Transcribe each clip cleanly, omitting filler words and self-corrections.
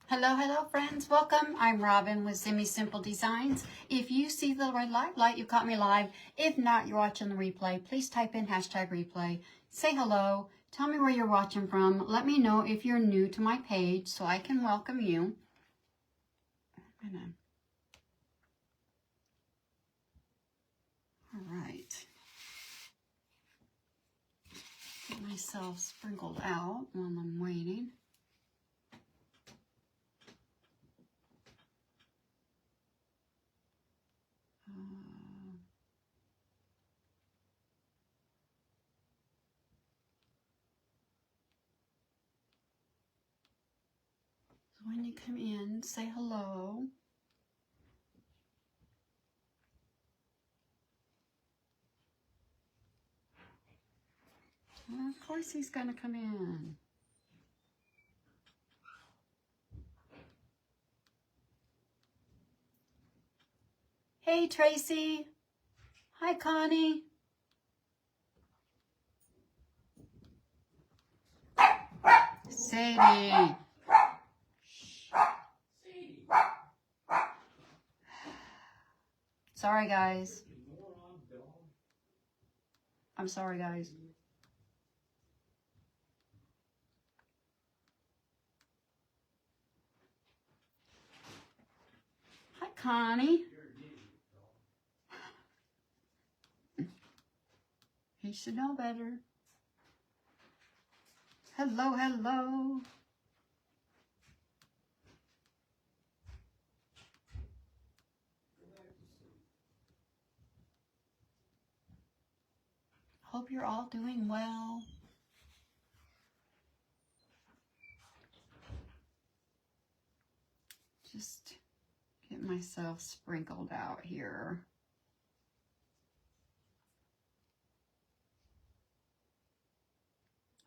Hello, hello friends, welcome. I'm Robin with Semi Simple Designs. If you see the red light, you caught me live. If not, you're watching the replay. Please type in #replay. Say hello. Tell me where you're watching from. Let me know if you're new to my page so I can welcome you. All right. Get myself sprinkled out while I'm waiting. So when you come in, say hello. Well, of course he's going to come in. Hey, Tracy. Hi, Connie. Sadie. Sorry, guys. I'm sorry, guys. Hi, Connie. He should know better. Hello, hello. Hope you're all doing well. Just get myself sprinkled out here.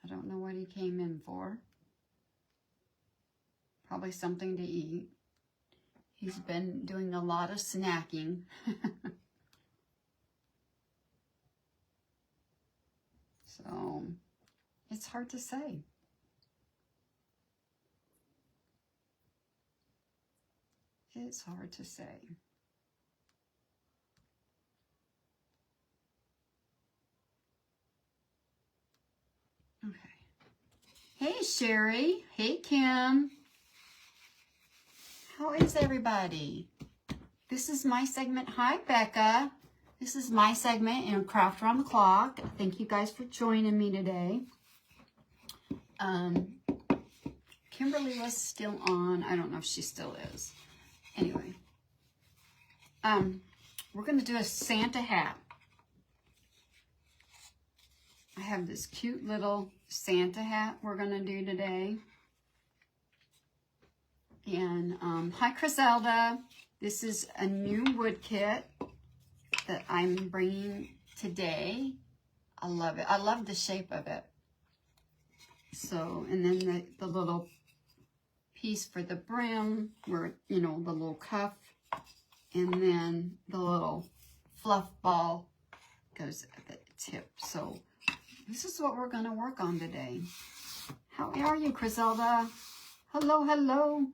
I don't know what he came in for. Probably something to eat. He's been doing a lot of snacking. So, it's hard to say. It's hard to say. Okay. Hey, Sherry. Hey, Kim. How is everybody? This is my segment. Hi, Becca. This is my segment in Craft Around the Clock. Thank you guys for joining me today. Kimberly was still on. I don't know if she still is. Anyway, we're going to do a Santa hat. I have this cute little Santa hat we're going to do today. And hi, Criselda. This is a new wood kit that I'm bringing today. I love it. I love the shape of it. So, and then the little piece for the brim, where, you know, the little cuff, and then the little fluff ball goes at the tip. So, this is what we're going to work on today. How are you, Criselda? Hello, hello.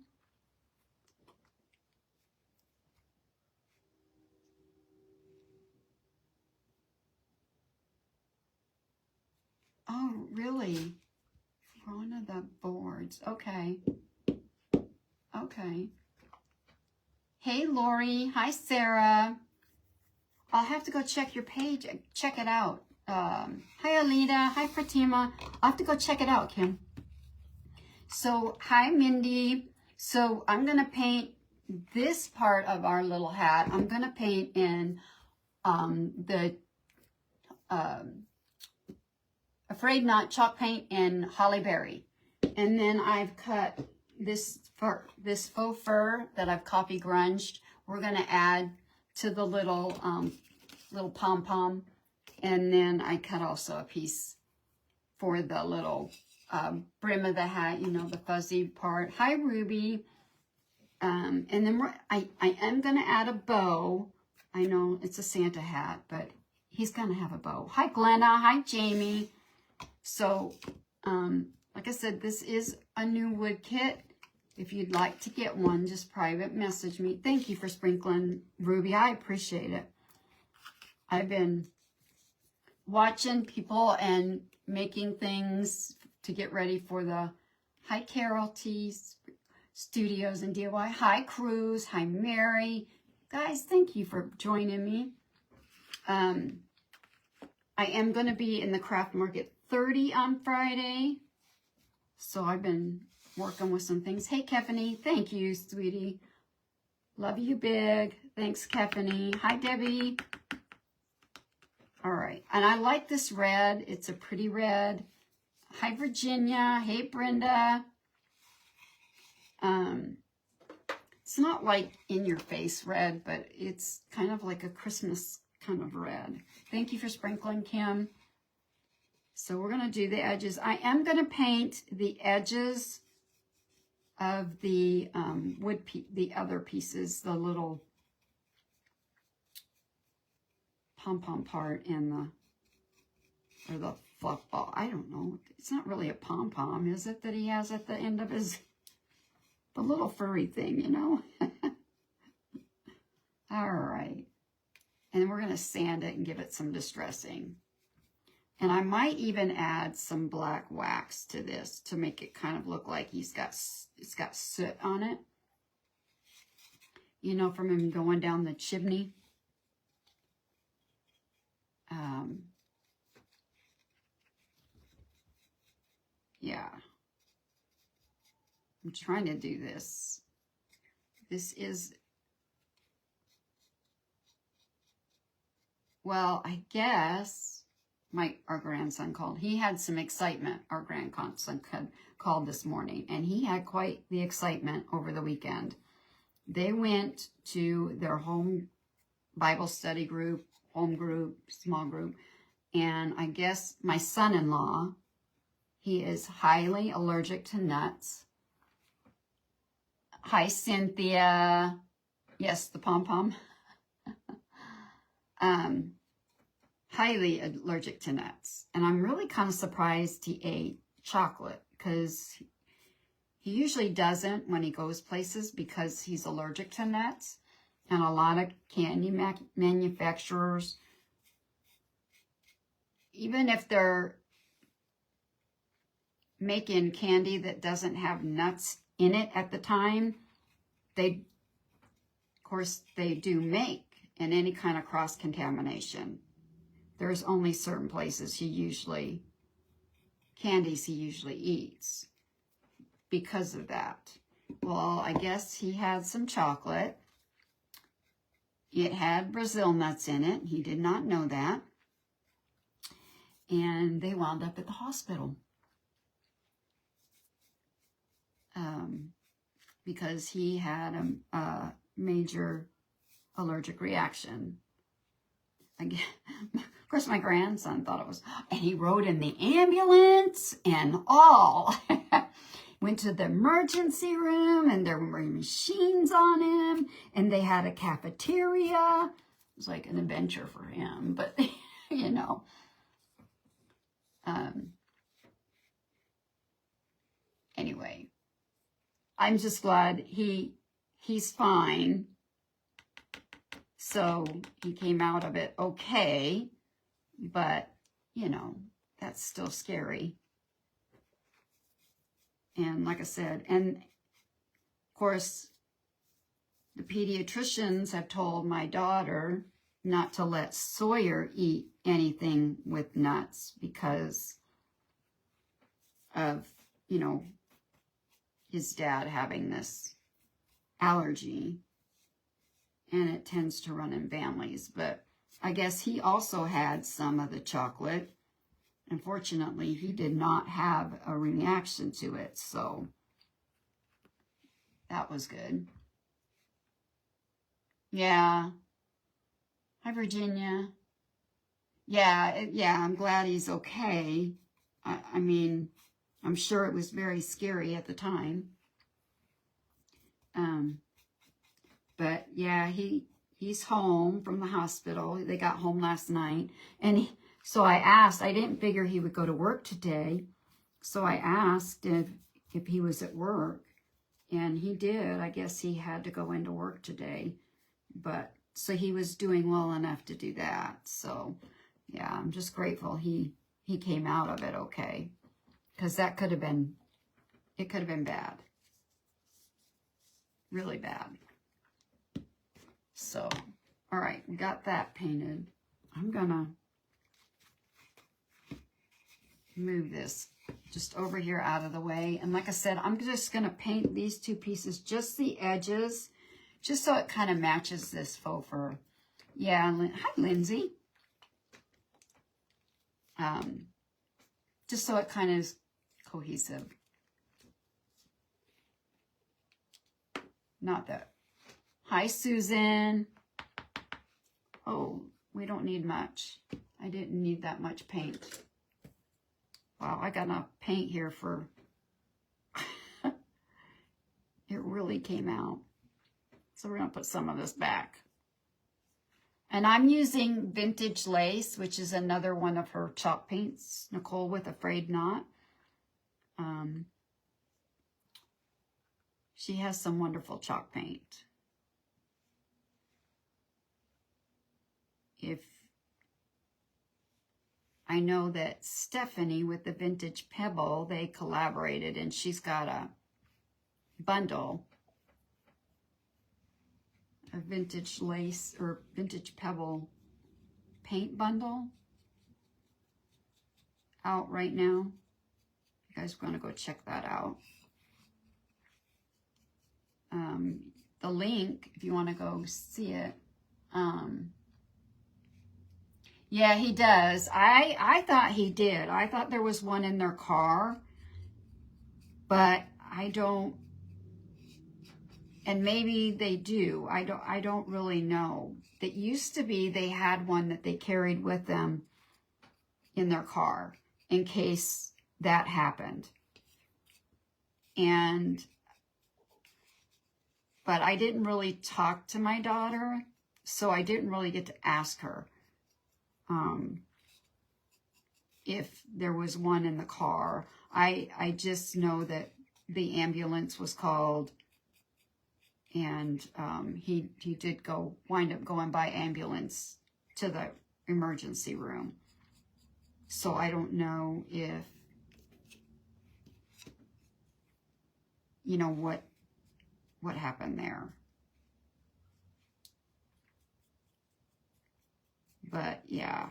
Oh, really? One of the boards. Okay. Okay. Hey, Lori. Hi, Sarah. I'll have to go check your page. Check it out. Hi, Alita. Hi, Fatima. I'll have to go check it out, Kim. So, hi, Mindy. So, I'm going to paint this part of our little hat. I'm going to paint in the Afraid Not chalk paint in Holly Berry. And then I've cut this faux fur that I've copy grunged. We're going to add to the little pom-pom. And then I cut also a piece for the little brim of the hat, you know, the fuzzy part. Hi, Ruby. And then I am going to add a bow. I know it's a Santa hat, but he's going to have a bow. Hi, Glenna. Hi, Jamie. So, like I said, this is a new wood kit, If you'd like to get one, just private message me. Thank you for sprinkling, Ruby. I appreciate it. I've been watching people and making things to get ready for the Hi Carol T Studios and DIY. Hi Cruz. Hi Mary. Guys, thank you for joining me. I am going to be in the Craft Market 30 on Friday. So I've been working with some things. Hey, Kefany. Thank you, sweetie. Love you big. Thanks, Kefany. Hi, Debbie. All right. And I like this red. It's a pretty red. Hi, Virginia. Hey, Brenda. It's not like in-your-face red, but it's kind of like a Christmas kind of red. Thank you for sprinkling, Kim. So we're going to do the edges. I am going to paint the edges of the the other pieces, the little pom-pom part and the fluff ball. I don't know. It's not really a pom-pom, is it, that he has at the end of his, the little furry thing, you know? All right. And we're going to sand it and give it some distressing. And I might even add some black wax to this to make it kind of look like it's got soot on it. You know, from him going down the chimney. Yeah. I'm trying to do this. This is, well, I guess our grandson called. He had some excitement, our grandson called this morning, and he had quite the excitement over the weekend. They went to their home Bible study group, home group, small group, and I guess my son-in-law, he is highly allergic to nuts. Hi, Cynthia. Yes, the pom-pom. Highly allergic to nuts. And I'm really kind of surprised he ate chocolate, because he usually doesn't when he goes places because he's allergic to nuts. And a lot of candy manufacturers, even if they're making candy that doesn't have nuts in it at the time, of course, they do make in any kind of cross-contamination. There's only certain places candies he usually eats because of that. Well, I guess he had some chocolate. It had Brazil nuts in it. He did not know that. And they wound up at the hospital. Because he had a major allergic reaction. Again, of course, my grandson thought it was, and he rode in the ambulance and all. Went to the emergency room, and there were machines on him, and they had a cafeteria. It was like an adventure for him, but, you know. Anyway, I'm just glad he's fine. So he came out of it okay, but, you know, that's still scary. And like I said, and of course, the pediatricians have told my daughter not to let Sawyer eat anything with nuts because of, you know, his dad having this allergy. And it tends to run in families. But I guess he also had some of the chocolate. Unfortunately, he did not have a reaction to it. So that was good. Yeah. Hi, Virginia. Yeah, I'm glad he's okay. I mean, I'm sure it was very scary at the time. But yeah, he's home from the hospital. They got home last night. And so I asked, I didn't figure he would go to work today. So I asked if he was at work. And he did. I guess he had to go into work today. But, so he was doing well enough to do that. So, yeah, I'm just grateful he came out of it okay. Because that could have been, it could have been bad. Really bad. So, all right, we got that painted. I'm gonna move this just over here out of the way. And like I said, I'm just gonna paint these two pieces, just the edges, just so it kind of matches this faux fur. Yeah, hi, Lindsay. Just so it kind of is cohesive. Not that. Hi, Susan. Oh, we don't need much. I didn't need that much paint. Wow, I got enough paint here for... It really came out. So we're going to put some of this back. And I'm using Vintage Lace, which is another one of her chalk paints. Nicole with a Frayed Knot. She has some wonderful chalk paint. If I know that Stephanie with the Vintage Pebble, they collaborated, and she's got a bundle, a Vintage Lace or Vintage Pebble paint bundle out right now. You guys are going to go check that out. The link, if you want to go see it. Yeah, he does. I thought he did. I thought there was one in their car, but I don't, and maybe they do. I don't really know. It used to be they had one that they carried with them in their car in case that happened. But I didn't really talk to my daughter, so I didn't really get to ask her if there was one in the car. I just know that the ambulance was called, and he did wind up going by ambulance to the emergency room. So I don't know if, you know, what happened there. But yeah,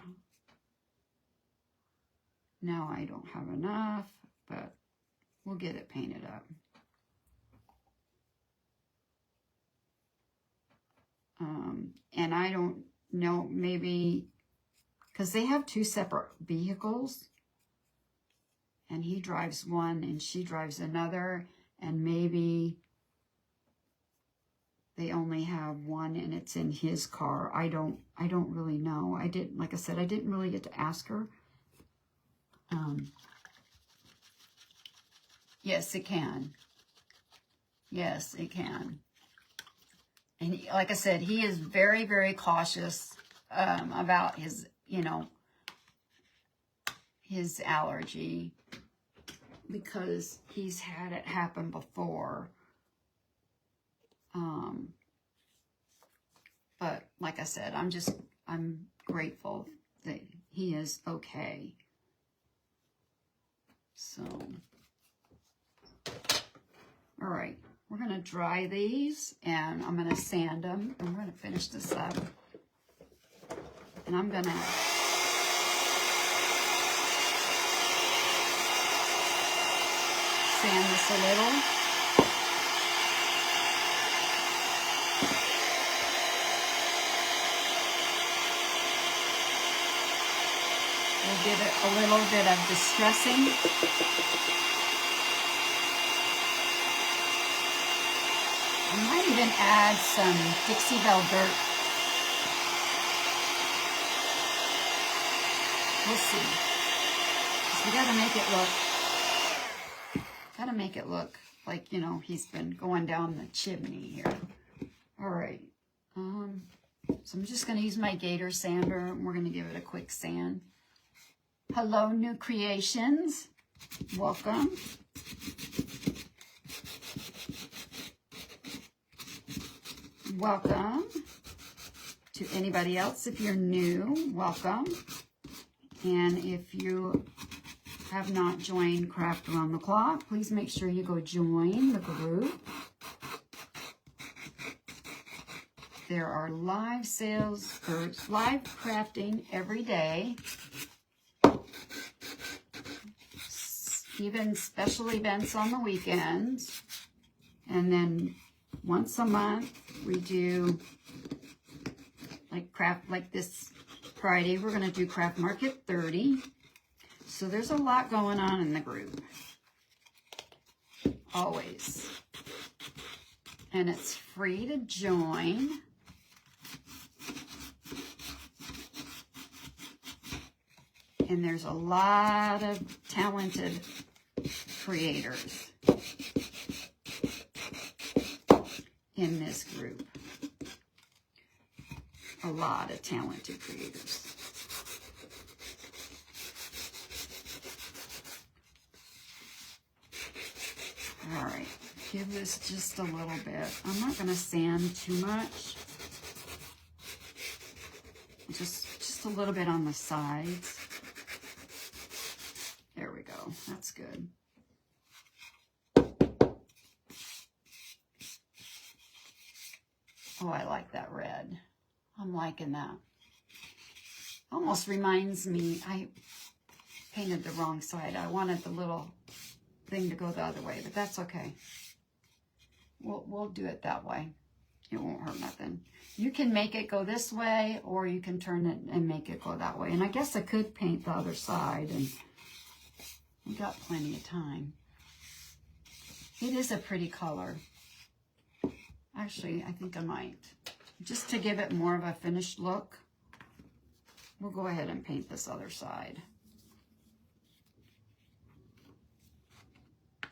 now I don't have enough, but we'll get it painted up. And I don't know, maybe, because they have two separate vehicles, and he drives one and she drives another, and maybe they only have one and it's in his car. I don't really know. Like I said, I didn't really get to ask her. Yes, it can. Yes, it can. And he, like I said, he is very, very cautious about his, you know, his allergy, because he's had it happen before. But like I said, I'm grateful that he is okay. So, all right, we're going to dry these, and I'm going to sand them, and we're going to finish this up. And I'm going to sand this a little. We'll give it a little bit of distressing. I might even add some Dixie Belle dirt. We'll see. We gotta make it look like, you know, he's been going down the chimney here. All right. So I'm just gonna use my Gator sander, and we're gonna give it a quick sand. Hello, new creations. Welcome. welcome to anybody else. If you're new, welcome. And if you have not joined Craft Around the Clock, please make sure you go join the group. There are live sales or live crafting every day. Even special events on the weekends. And then once a month we do like this Friday, we're going to do Craft Market 30. So there's a lot going on in the group. Always. And it's free to join. And there's a lot of talented creators in this group. A lot of talented creators. All right, give this just a little bit. I'm not going to sand too much. Just a little bit on the sides. There we go. That's good. Oh, I like that red. I'm liking that. Almost reminds me, I painted the wrong side. I wanted the little thing to go the other way, but that's okay. We'll do it that way. It won't hurt nothing. You can make it go this way, or you can turn it and make it go that way. And I guess I could paint the other side, and we got plenty of time. It is a pretty color. Actually, I think I might. Just to give it more of a finished look, we'll go ahead and paint this other side.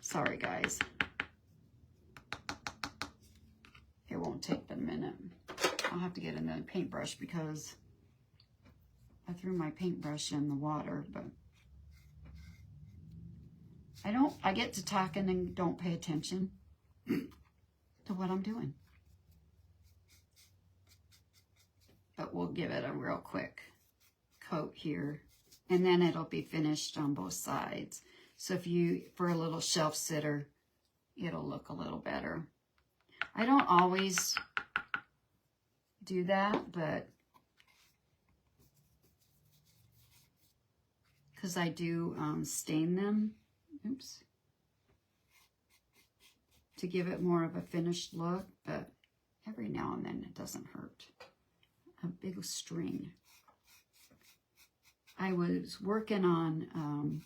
Sorry, guys. It won't take but a minute. I'll have to get another paintbrush because I threw my paintbrush in the water, but I get to talking and don't pay attention to what I'm doing. But we'll give it a real quick coat here, and then it'll be finished on both sides. So if you, for a little shelf sitter, it'll look a little better. I don't always do that, but because I do stain them, oops, to give it more of a finished look, but every now and then it doesn't hurt. A big string. I was working on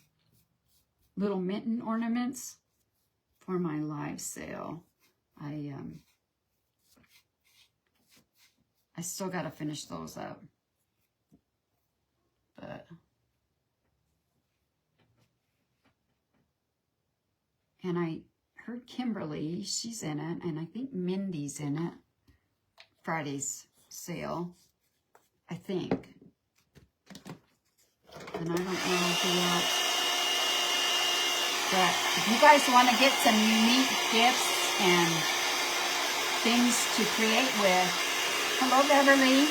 little mitten ornaments for my live sale. I still got to finish those up, but and I heard Kimberly, she's in it, and I think Mindy's in it. Friday's sale, I think. And I don't know who else. But if you guys want to get some unique gifts and things to create with, hello Beverly.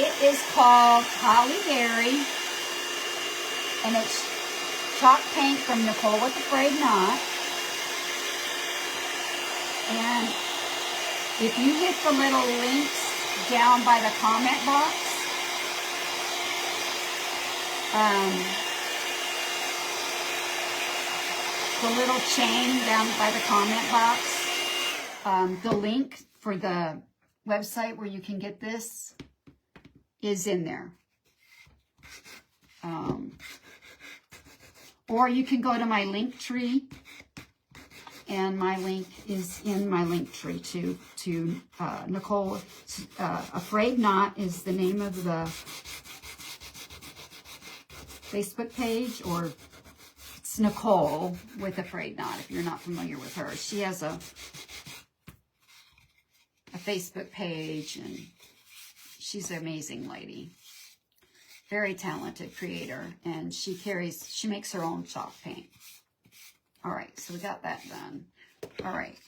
It is called Holly Berry, and it's chalk paint from Nicole with Afraid Not. And if you hit the little links down by the comment box, the little chain down by the comment box, the link for the website where you can get this is in there. Or you can go to my link tree, and my link is in my link tree to Nicole. Afraid Not is the name of the Facebook page, or it's Nicole with Afraid Not if you're not familiar with her. She has a Facebook page, and she's an amazing lady. Very talented creator, and she makes her own chalk paint. All right, so we got that done. All right.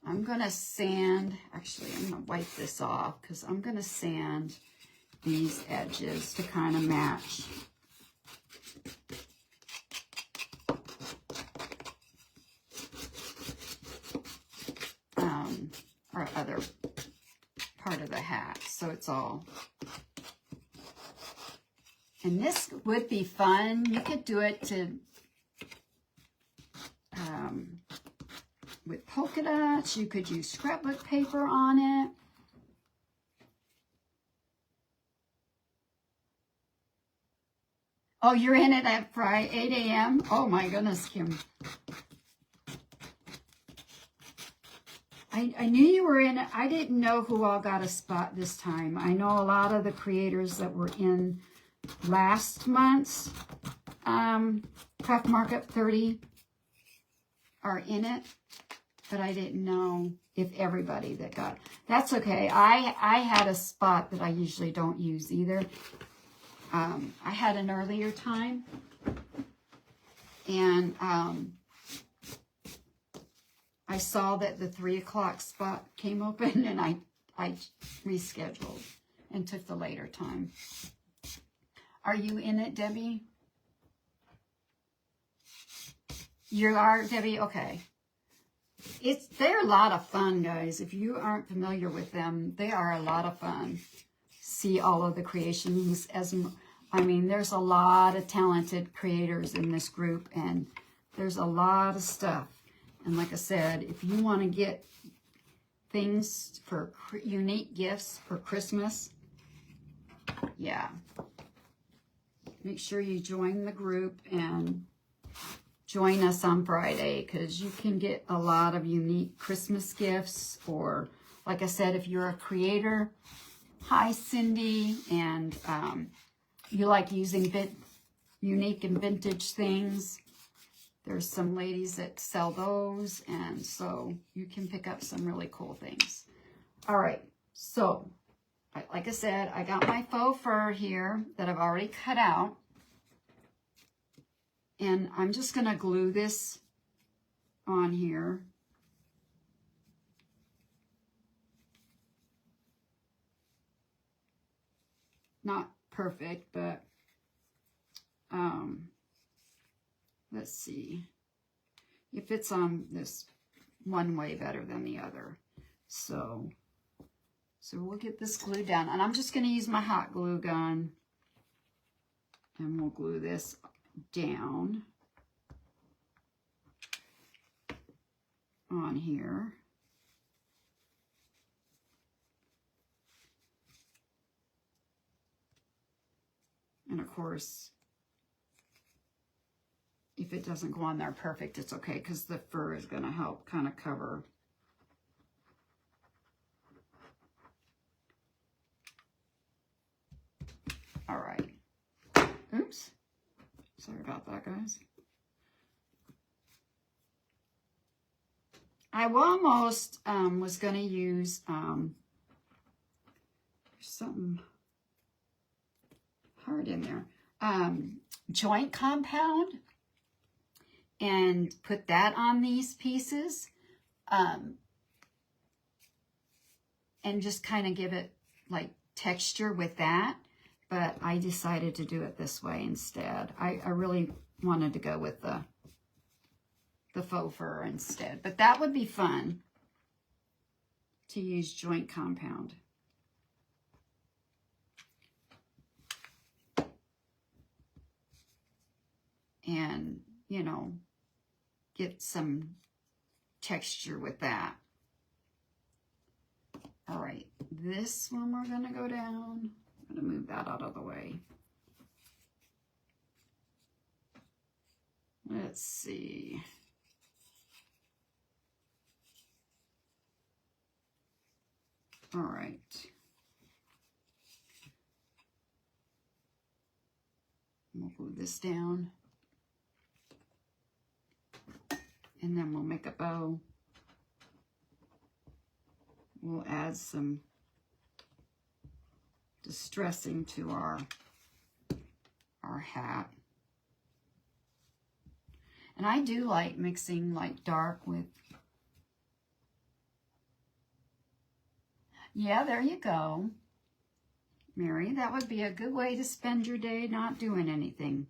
I'm going to sand, actually, I'm going to wipe this off because I'm going to sand these edges to kind of match. Our other part of the hat, so it's all. And this would be fun. You could do it to with polka dots. You could use scrapbook paper on it. Oh, you're in it at Friday, 8 a.m.? Oh my goodness, Kim. I knew you were in it. I didn't know who all got a spot this time. I know a lot of the creators that were in last month's Craft Market 30 are in it, but I didn't know if everybody that got. That's okay. I had a spot that I usually don't use either. I had an earlier time, and I saw that the 3 o'clock spot came open, and I rescheduled and took the later time. Are you in it, Debbie? You are, Debbie? Okay. They're a lot of fun, guys. If you aren't familiar with them, they are a lot of fun. See all of the creations. There's a lot of talented creators in this group, and there's a lot of stuff. And like I said, if you want to get things for unique gifts for Christmas, yeah, make sure you join the group and join us on Friday, because you can get a lot of unique Christmas gifts. Or like I said, if you're a creator, hi Cindy, and you like using unique and vintage things, there's some ladies that sell those, and so you can pick up some really cool things. All right, so like I said, I got my faux fur here that I've already cut out, and I'm just going to glue this on here. Not perfect, but let's see. It fits on this one way better than the other. So we'll get this glued down, and I'm just going to use my hot glue gun, and we'll glue this down on here. And of course, if it doesn't go on there perfect, it's okay, because the fur is going to help kind of cover. All right. Oops. Sorry about that, guys. I almost was going to use something hard in there. Joint compound, and put that on these pieces, and just kind of give it like texture with that. But I decided to do it this way instead. I really wanted to go with the faux fur instead, but that would be fun to use joint compound. And, you know, get some texture with that. All right, this one we're going to go down. I'm going to move that out of the way. Let's see. All right. We'll move this down. And then we'll make a bow. We'll add some distressing to our hat. And I do like mixing like dark with, yeah, there you go. Mary, that would be a good way to spend your day not doing anything.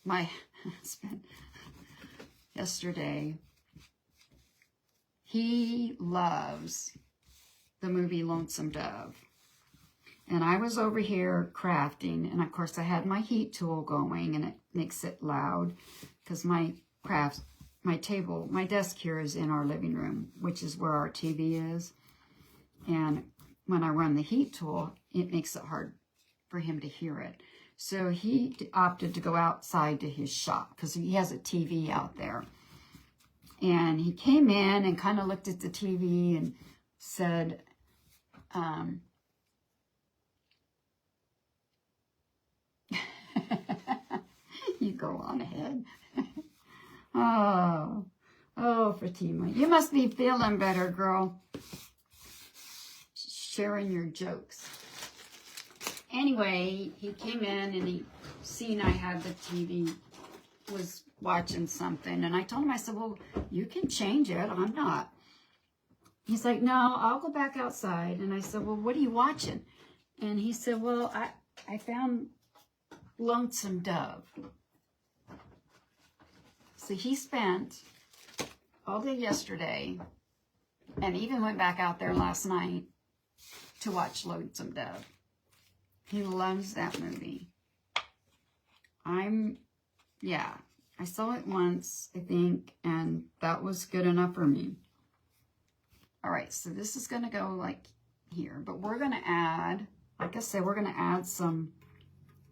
My husband, yesterday, he loves the movie Lonesome Dove. And I was over here crafting, and of course I had my heat tool going, and it makes it loud because my desk here is in our living room, which is where our TV is. And when I run the heat tool, it makes it hard for him to hear it. So he opted to go outside to his shop because he has a TV out there. And he came in and kind of looked at the TV and said, you go on ahead. Oh, Fatima, you must be feeling better, girl. Sharing your jokes. Anyway, he came in and he seen I had the TV, was watching something. And I told him, I said, well, you can change it. I'm not. He's like, no, I'll go back outside. And I said, well, what are you watching? And he said, well, I found Lonesome Dove. So he spent all day yesterday and even went back out there last night to watch Lonesome Dove. He loves that movie. Yeah, I saw it once, I think, and that was good enough for me. All right, so this is going to go like here, but we're going to add, like I said, we're going to add some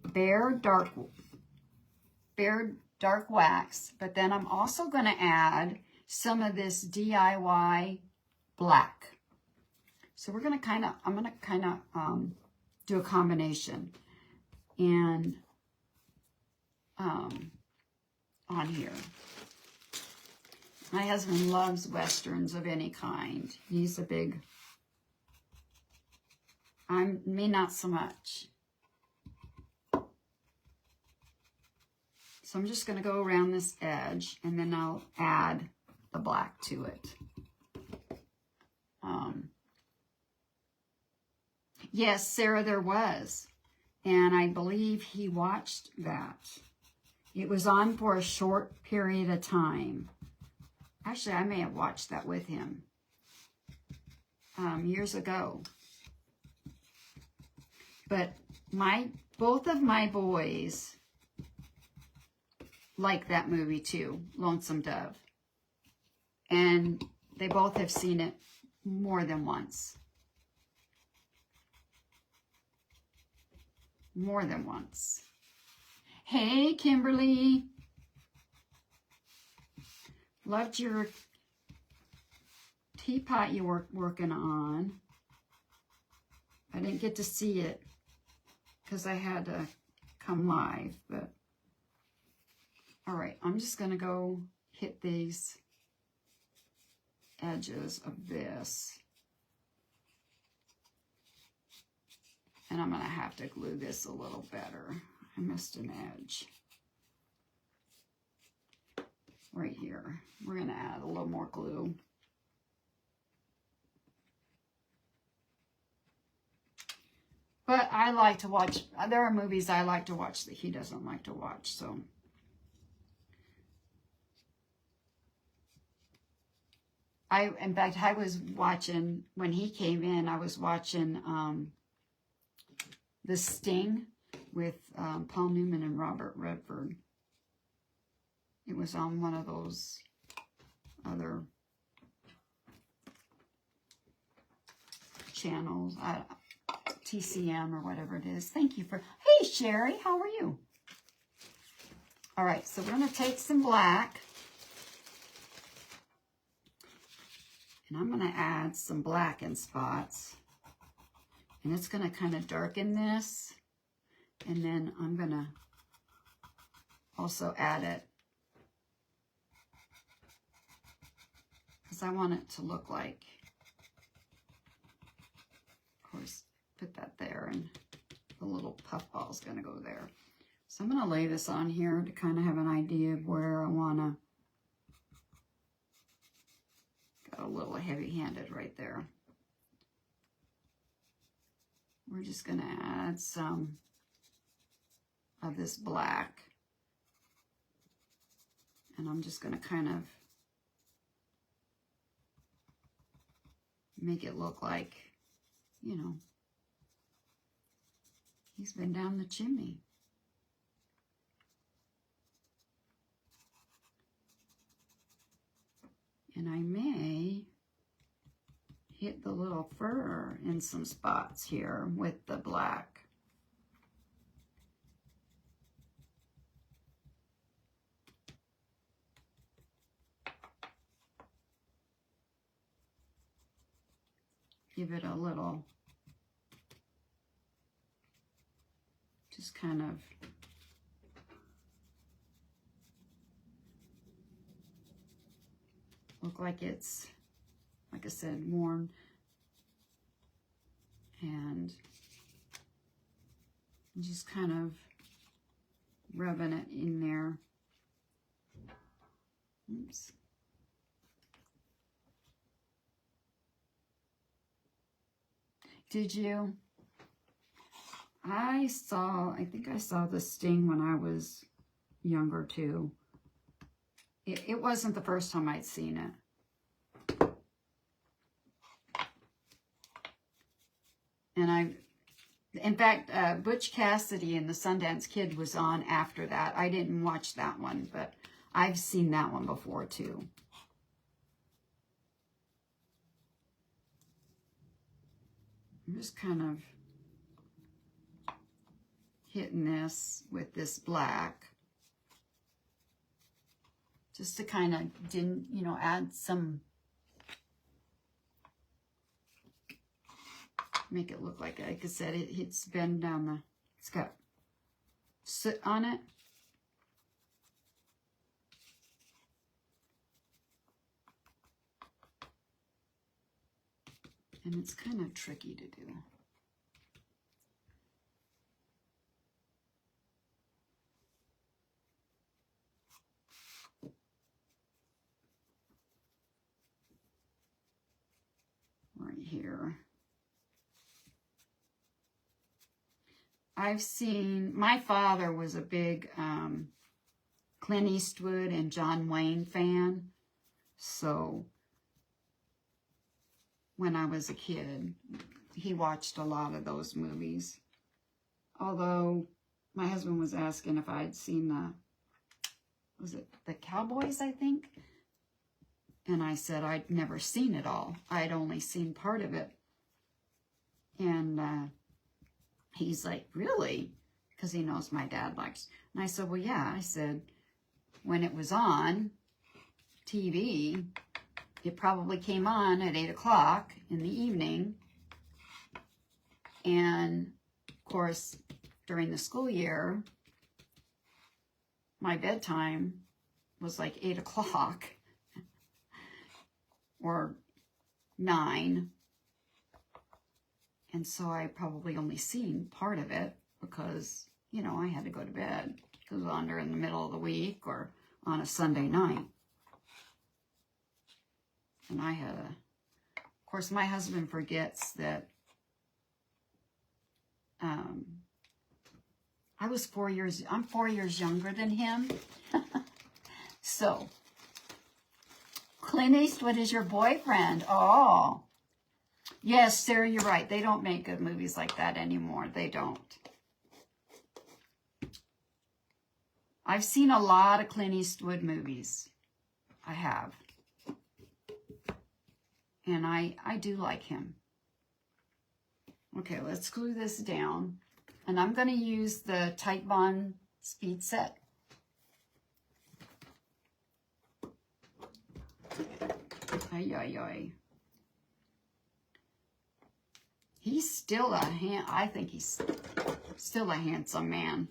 bare dark wax, but then I'm also going to add some of this DIY black. So we're going to I'm going to do a combination and on here. My husband loves Westerns of any kind. He's a big, me not so much. So I'm just going to go around this edge and then I'll add the black to it. Yes, Sarah, there was. And I believe he watched that. It was on for a short period of time. Actually, I may have watched that with him years ago. But both of my boys like that movie too, Lonesome Dove. And they both have seen it more than once. More than once. Hey, Kimberly. Loved your teapot you were working on. I didn't get to see it because I had to come live, but all right, I'm just going to go hit these edges of this. And I'm going to have to glue this a little better. I missed an edge. Right here. We're going to add a little more glue. But I like to watch, there are movies I like to watch that he doesn't like to watch, so. In fact, I was watching, when he came in, I was watching The Sting with Paul Newman and Robert Redford. It was on one of those other channels, TCM or whatever it is. Thank you for, hey Sherry, how are you? All right, so we're going to take some black. And I'm going to add some black in spots. And it's going to kind of darken this. And then I'm going to also add it because I want it to look like, of course, put that there, and the little puff ball is going to go there. So I'm going to lay this on here to kind of have an idea of where I want to. Got a little heavy-handed right there. We're just going to add some of this black. And I'm just going to kind of make it look like, you know, he's been down the chimney. And I may hit the little fur in some spots here with the black. Give it a little, just kind of look like it's, like I said, worn, and just kind of rubbing it in there. Oops. Did you? I think I saw the sting when I was younger too. It wasn't the first time I'd seen it. And in fact, Butch Cassidy and the Sundance Kid was on after that. I didn't watch that one, but I've seen that one before too. I'm just kind of hitting this with this black, just to kind of, you know, add some, make it look like I said, it's been down the, it's got soot on it. And it's kind of tricky to do. Right here. I've seen, my father was a big Clint Eastwood and John Wayne fan. So when I was a kid, he watched a lot of those movies. Although my husband was asking if I'd seen was it the Cowboys, I think? And I said I'd never seen it all. I'd only seen part of it. And he's like, really? Because he knows my dad likes. And I said, well, yeah. I said, when it was on TV, it probably came on at 8 o'clock in the evening. And, of course, during the school year, my bedtime was like 8 o'clock or 9. And so I probably only seen part of it because, you know, I had to go to bed. It was on during the middle of the week or on a Sunday night. And I had of course, my husband forgets that I'm 4 years younger than him. So, Clint Eastwood is your boyfriend. Oh, yes, Sarah, you're right. They don't make good movies like that anymore. They don't. I've seen a lot of Clint Eastwood movies. I have. And I do like him. Okay, let's glue this down. And I'm going to use the Tight Bond Speed Set. Ay, ay, ay. He's still I think he's still a handsome man.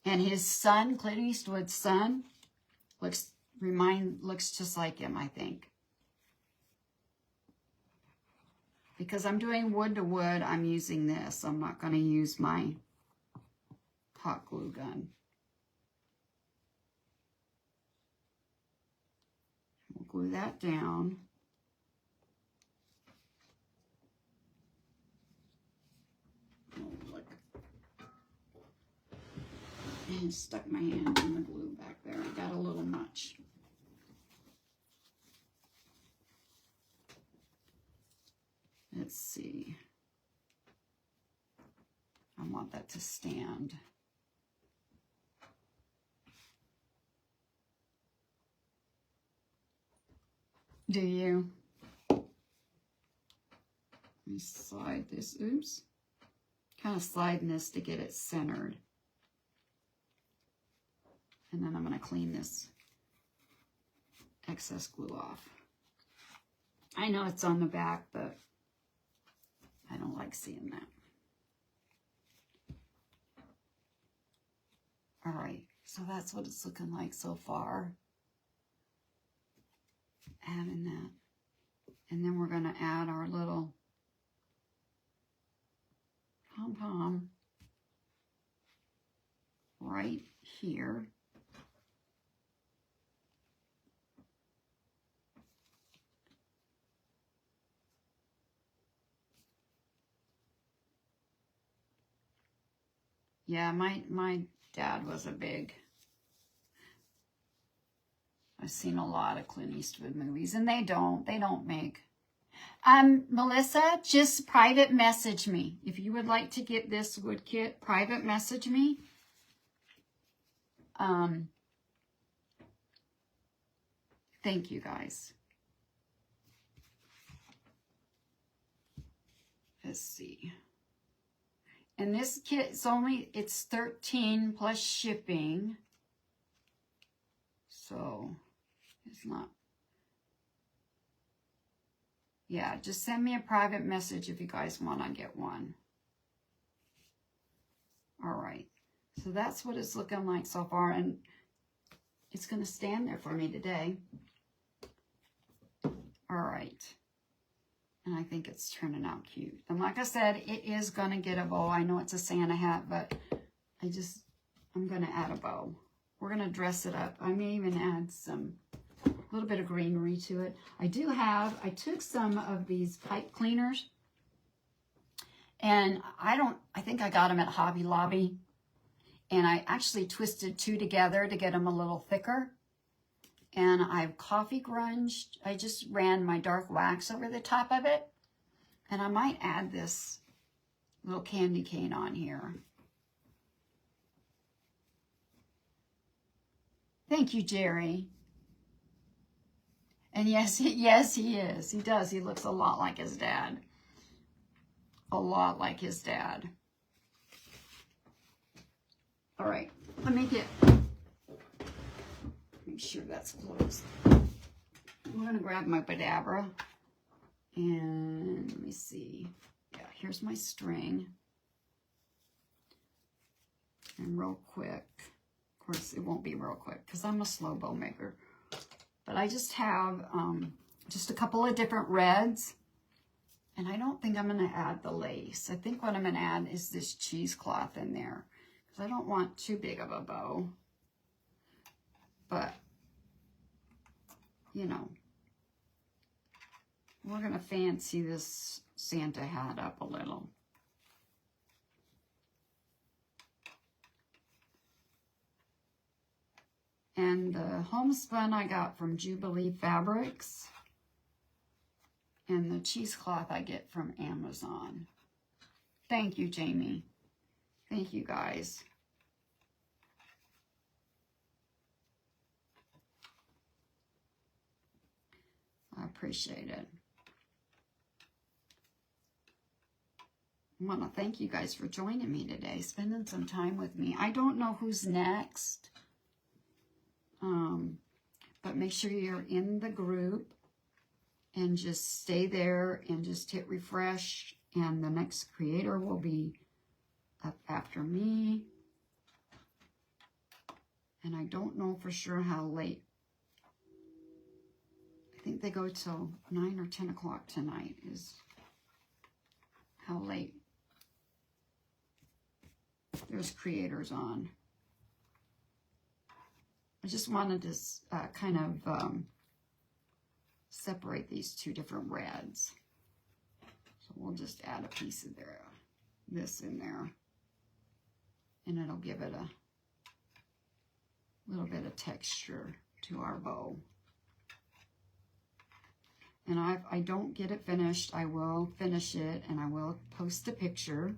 And his son, Clint Eastwood's son, looks looks just like him, I think. Because I'm doing wood to wood, I'm using this. I'm not going to use my hot glue gun. We'll glue that down. Oh, look. And stuck my hand in the glue back there. I got a little much. Let's see. I want that to stand. Do you? Let me slide this. Oops. Kind of sliding this to get it centered. And then I'm going to clean this excess glue off. I know it's on the back, but I don't like seeing that. All right, so that's what it's looking like so far. Adding that. And then we're going to add our little pom-pom right here. Yeah, my dad was a big, I've seen a lot of Clint Eastwood movies, and they don't make. Melissa, just private message me. If you would like to get this wood kit, private message me. Thank you guys. Let's see. And this kit is it's $13 plus shipping. So it's not. Yeah, just send me a private message if you guys want to get one. All right. So that's what it's looking like so far. And it's going to stand there for me today. All right. And I think it's turning out cute. And like I said, it is going to get a bow. I know it's a Santa hat, but I'm going to add a bow. We're going to dress it up. I may even add a little bit of greenery to it. I took some of these pipe cleaners. And I think I got them at Hobby Lobby. And I actually twisted 2 together to get them a little thicker. And I've coffee grunged. I just ran my dark wax over the top of it. And I might add this little candy cane on here. Thank you, Jerry. And yes, he is. He does. He looks a lot like his dad. A lot like his dad. All right, let me make sure that's closed. I'm going to grab my Badabra. And let me see. Yeah, here's my string. And real quick. Of course, it won't be real quick because I'm a slow bow maker. But I just have just a couple of different reds. And I don't think I'm going to add the lace. I think what I'm going to add is this cheesecloth in there. Because I don't want too big of a bow. But, you know, we're going to fancy this Santa hat up a little. And the homespun I got from Jubilee Fabrics. And the cheesecloth I get from Amazon. Thank you, Jamie. Thank you, guys. I appreciate it. I want to thank you guys for joining me today, spending some time with me. I don't know who's next, but make sure you're in the group and just stay there and just hit refresh, and the next creator will be up after me. And I don't know for sure how late I think they go till 9 or 10 o'clock tonight is how late there's creators on. I just wanted to kind of separate these two different reds. So we'll just add a piece of this in there. And it'll give it a little bit of texture to our bow. And I don't get it finished. I will finish it and I will post a picture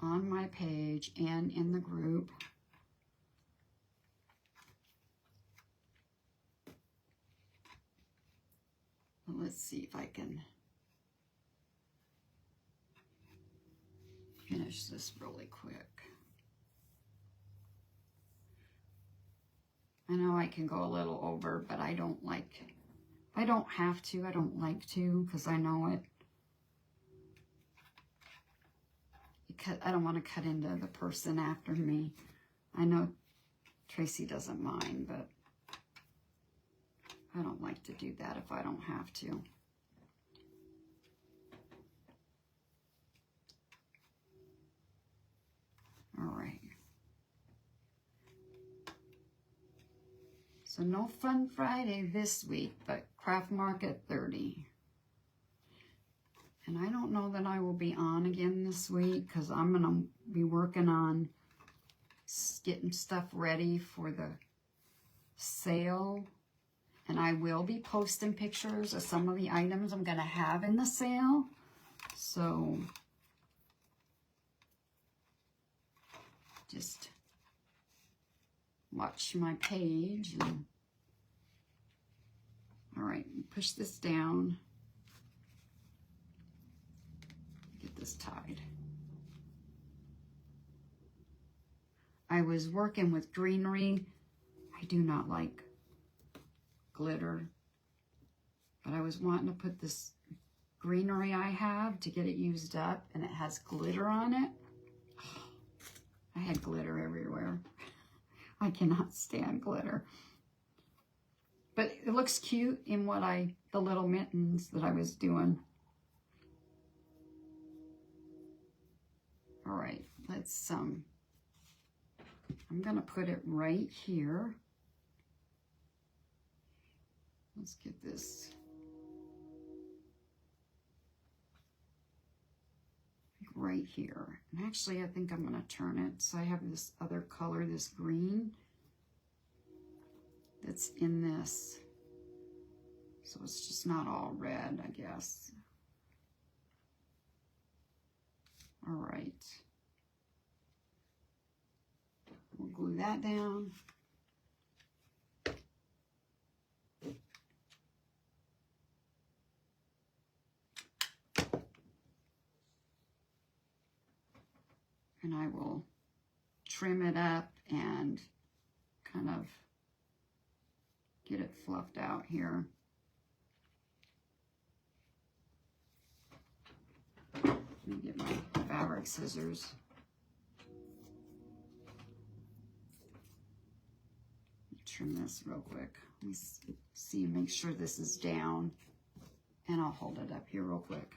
on my page and in the group. Let's see if I can finish this really quick. I know I can go a little over, but I don't have to. I don't like to because I know it. I don't want to cut into the person after me. I know Tracy doesn't mind, but I don't like to do that if I don't have to. All right. So no Fun Friday this week, but Craft Market 30. And I don't know that I will be on again this week because I'm going to be working on getting stuff ready for the sale. And I will be posting pictures of some of the items I'm going to have in the sale. So just watch my page. And, all right, push this down. Get this tied. I was working with greenery. I do not like glitter, but I was wanting to put this greenery I have to get it used up, and it has glitter on it. I had glitter everywhere. I cannot stand glitter. But it looks cute in the little mittens that I was doing. All right, let's, I'm gonna put it right here. Let's get this. Right here. And actually, I think I'm gonna turn it so I have this other color, this green, that's in this. So it's just not all red, I guess. All right. We'll glue that down. And I will trim it up and kind of get it fluffed out here. Let me get my fabric scissors. Trim this real quick. Let me see, make sure this is down. And I'll hold it up here real quick.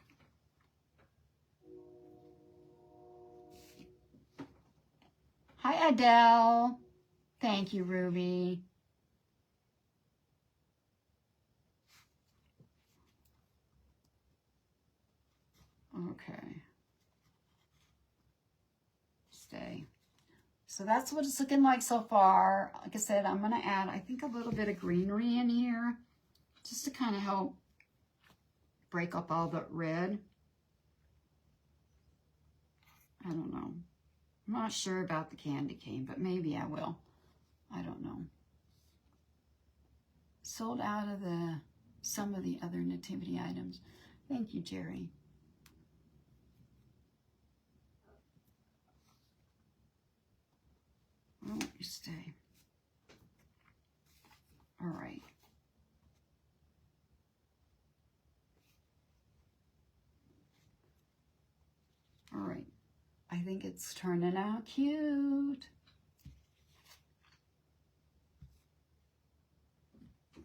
Hi, Adele. Thank you, Ruby. Okay. Stay. So that's what it's looking like so far. Like I said, I'm going to add, I think, a little bit of greenery in here just to kind of help break up all the red. I don't know. I'm not sure about the candy cane, but maybe I will. I don't know. Sold out of some of the other nativity items. Thank you, Jerry. Why won't you stay? All right. All right. I think it's turning out cute.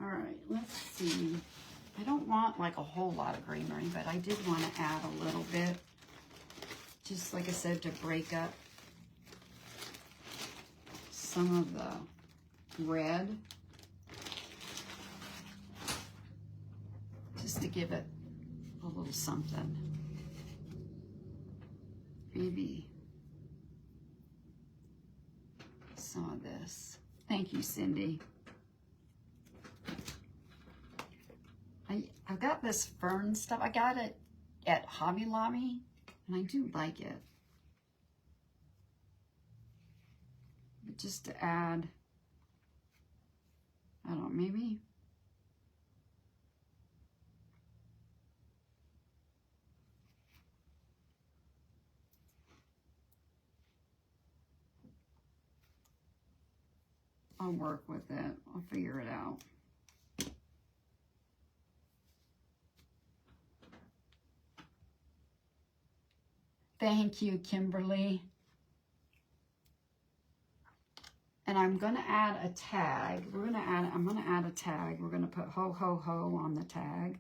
All right, let's see. I don't want like a whole lot of greenery, but I did want to add a little bit. Just like I said, to break up some of the red. Just to give it a little something. Maybe some of this. Thank you, Cindy. I've got this fern stuff. I got it at Hobby Lobby, and I do like it. But just to add, I don't know, maybe. I'll work with it. I'll figure it out. Thank you, Kimberly. And I'm going to add a tag. I'm going to add a tag. We're going to put ho, ho, ho on the tag.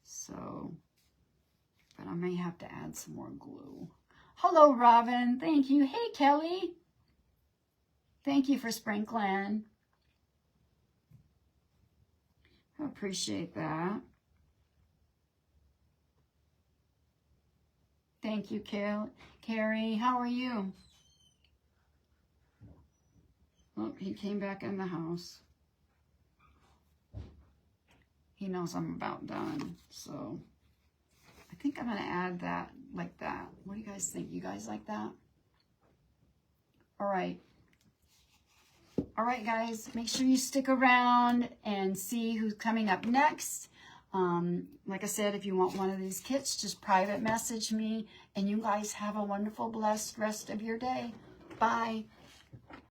So, but I may have to add some more glue. Hello, Robin. Thank you. Hey, Kelly. Thank you for sprinkling. I appreciate that. Thank you, Carrie. How are you? Oh, he came back in the house. He knows I'm about done, so I think I'm going to add that like that. What do you guys think? You guys like that? All right. All right, guys, make sure you stick around and see who's coming up next. Like I said, if you want one of these kits, just private message me. And you guys have a wonderful, blessed rest of your day. Bye.